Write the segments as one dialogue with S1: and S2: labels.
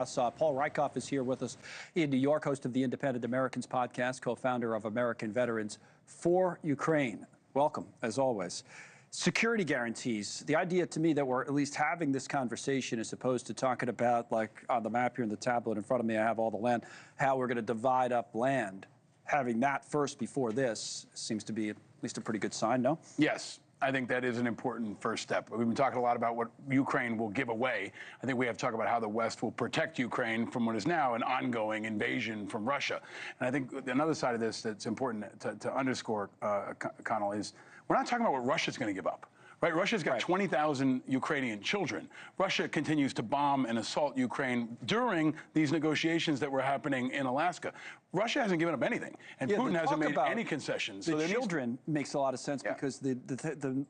S1: Paul Rieckhoff is here with us in New York, host of the Independent Americans podcast, co-founder of American Veterans for Ukraine. Welcome, as always. Security guarantees. The idea to me that we're at least having this conversation as opposed to talking about, like on the map here in the tablet in front of me, I have all the land, how we're going to divide up land. Having that first before this seems to be at least a pretty good sign, no?
S2: Yes. I think that is an important first step. We've been talking a lot about what Ukraine will give away. I think we have to talk about how the West will protect Ukraine from what is now an ongoing invasion from Russia. And I think another side of this that's important to underscore, Connell, is we're not talking about what Russia's going to give up. Right, Russia's got 20,000 Ukrainian children. Russia continues to bomb and assault Ukraine during these negotiations that were happening in Alaska. Russia hasn't given up anything, and Putin hasn't made any concessions.
S1: The children makes a lot of sense because the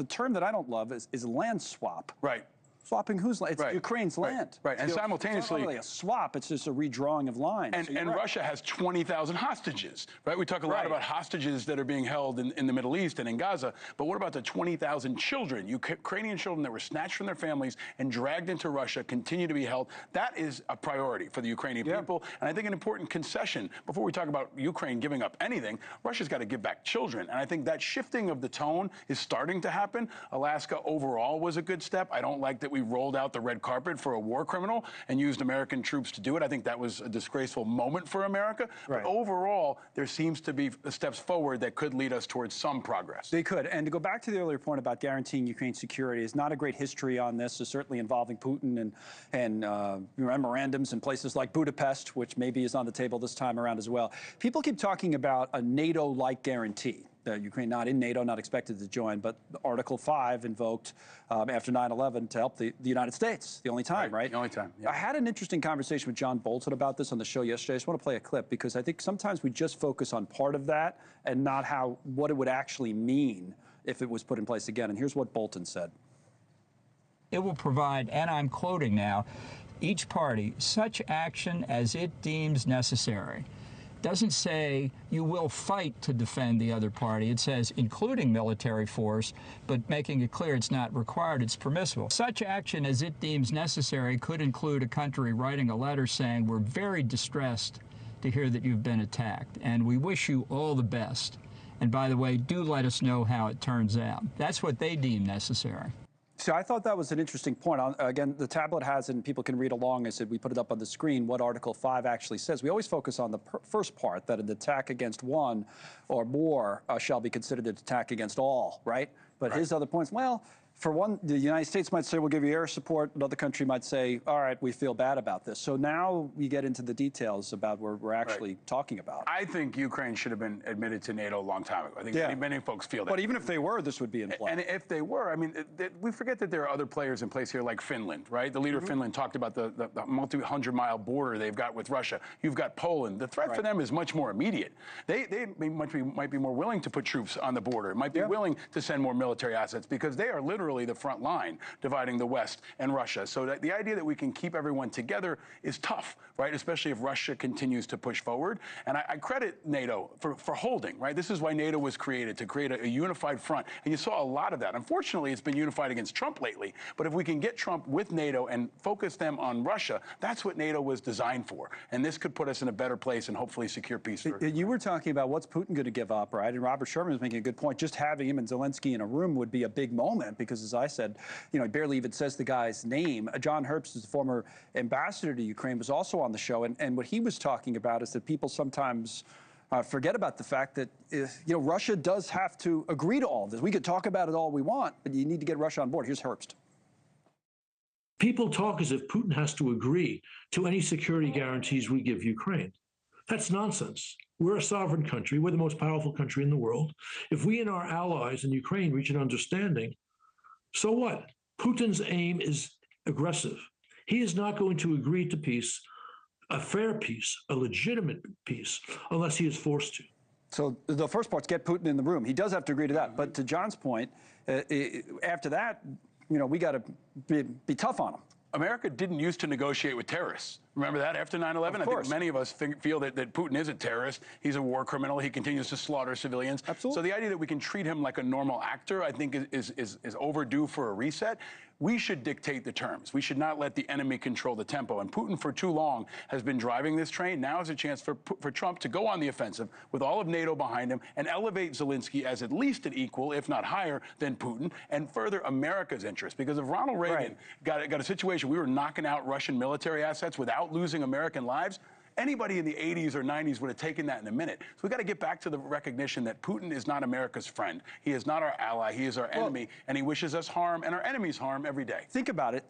S1: term that I don't love is land swap.
S2: Right.
S1: Swapping whose land? It's Ukraine's land.
S2: Right, and simultaneously...
S1: It's not really a swap, it's just a redrawing of lines.
S2: And Russia has 20,000 hostages, right? We talk a lot about hostages that are being held in the Middle East and in Gaza, but what about the 20,000 children, Ukrainian children that were snatched from their families and dragged into Russia, continue to be held? That is a priority for the Ukrainian people, and I think an important concession, before we talk about Ukraine giving up anything, Russia's got to give back children, and I think that shifting of the tone is starting to happen. Alaska overall was a good step. I don't like that we rolled out the red carpet for a war criminal and used American troops to do it. I think that was a disgraceful moment for America. But overall, there seems to be steps forward that could lead us towards some progress.
S1: They could. And to go back to the earlier point about guaranteeing Ukraine's security, is not a great history on this, is certainly involving Putin and memorandums in places like Budapest, which maybe is on the table this time around as well. People keep talking about a NATO-like guarantee. Ukraine not in NATO, not expected to join, but Article 5 invoked after 9/11 to help the United States, the only time, right?
S2: The only time,
S1: I had an interesting conversation with John Bolton about this on the show yesterday. I just want to play a clip because I think sometimes we just focus on part of that and not what it would actually mean if it was put in place again. And here's what Bolton said.
S3: It will provide, and I'm quoting now, each party such action as it deems necessary. Doesn't say you will fight to defend the other party. It says including military force, but making it clear it's not required, it's permissible. Such action as it deems necessary could include a country writing a letter saying we're very distressed to hear that you've been attacked, and we wish you all the best. And by the way, do let us know how it turns out. That's what they deem necessary.
S1: So I thought that was an interesting point. Again, the tablet has it, and people can read along. I said we put it up on the screen, what Article 5 actually says. We always focus on the first part, that an attack against one or more shall be considered an attack against all, right? But his other points, well, for one, the United States might say we'll give you air support. Another country might say, all right, we feel bad about this. So now we get into the details about what we're actually talking about.
S2: I think Ukraine should have been admitted to NATO a long time ago. I think many folks feel that.
S1: But even if they were, this would be in play.
S2: And if they were, I mean, we forget that there are other players in place here like Finland, right? The leader of Finland talked about the multi-hundred-mile border they've got with Russia. You've got Poland. The threat for them is much more immediate. They might be more willing to put troops on the border, might be willing to send more military assets because they are literally the front line dividing the West and Russia. So the idea that we can keep everyone together is tough, right? Especially if Russia continues to push forward. And I credit NATO for holding, right? This is why NATO was created, to create a unified front. And you saw a lot of that. Unfortunately, it's been unified against Trump lately. But if we can get Trump with NATO and focus them on Russia, that's what NATO was designed for. And this could put us in a better place and hopefully secure peace.
S1: You were talking about what's Putin going to give up, right? And Robert Sherman was making a good point. Just having him and Zelensky in a room would be a big moment because, as I said, you know, he barely even says the guy's name. John Herbst, is the former ambassador to Ukraine, was also on the show. And what he was talking about is that people sometimes forget about the fact that, you know, Russia does have to agree to all of this. We could talk about it all we want, but you need to get Russia on board. Here's Herbst.
S4: People talk as if Putin has to agree to any security guarantees we give Ukraine. That's nonsense. We're a sovereign country. We're the most powerful country in the world. If we and our allies in Ukraine reach an understanding, so what? Putin's aim is aggressive. He is not going to agree to peace, a fair peace, a legitimate peace, unless he is forced to.
S1: So the first part's get Putin in the room. He does have to agree to that. But to John's point, after that, you know, we got to be tough on him.
S2: America didn't used to negotiate with terrorists, Remember that after 9/11? I think many of us feel that Putin is a terrorist. He's a war criminal. He continues to slaughter civilians.
S1: Absolutely.
S2: So the idea that we can treat him like a normal actor, I think, is overdue for a reset. We should dictate the terms. We should not let the enemy control the tempo. And Putin, for too long, has been driving this train. Now is a chance for Trump to go on the offensive with all of NATO behind him and elevate Zelensky as at least an equal, if not higher, than Putin, and further America's interest. Because if Ronald Reagan got a situation, we were knocking out Russian military assets without losing American lives, anybody in the 80s or 90s would have taken that in a minute. So we got to get back to the recognition that Putin is not America's friend. He is not our ally. He is our enemy, and he wishes us harm and our enemies harm every day.
S1: Think about it.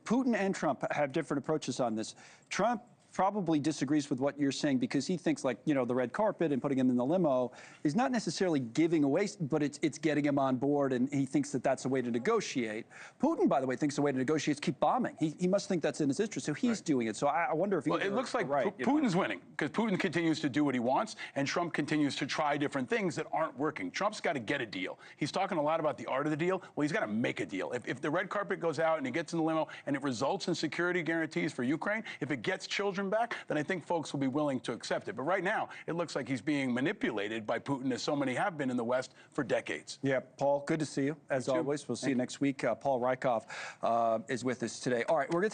S1: Putin and Trump have different approaches on this. Trump probably disagrees with what you're saying because he thinks, like, you know, the red carpet and putting him in the limo is not necessarily giving away, but it's getting him on board, and he thinks that that's a way to negotiate. Putin, by the way, thinks the way to negotiate is keep bombing. He must think that's in his interest, so he's doing it. So I wonder if
S2: Well, it looks like Putin's winning because Putin continues to do what he wants, and Trump continues to try different things that aren't working. Trump's got to get a deal. He's talking a lot about the art of the deal. Well, he's got to make a deal. If the red carpet goes out and he gets in the limo and it results in security guarantees for Ukraine, if it gets children back, then I think folks will be willing to accept it. But right now, it looks like he's being manipulated by Putin, as so many have been in the West for decades.
S1: Yeah, Paul, good to see you, as always. We'll see you next week. Paul Rykov is with us today. All right, we're going to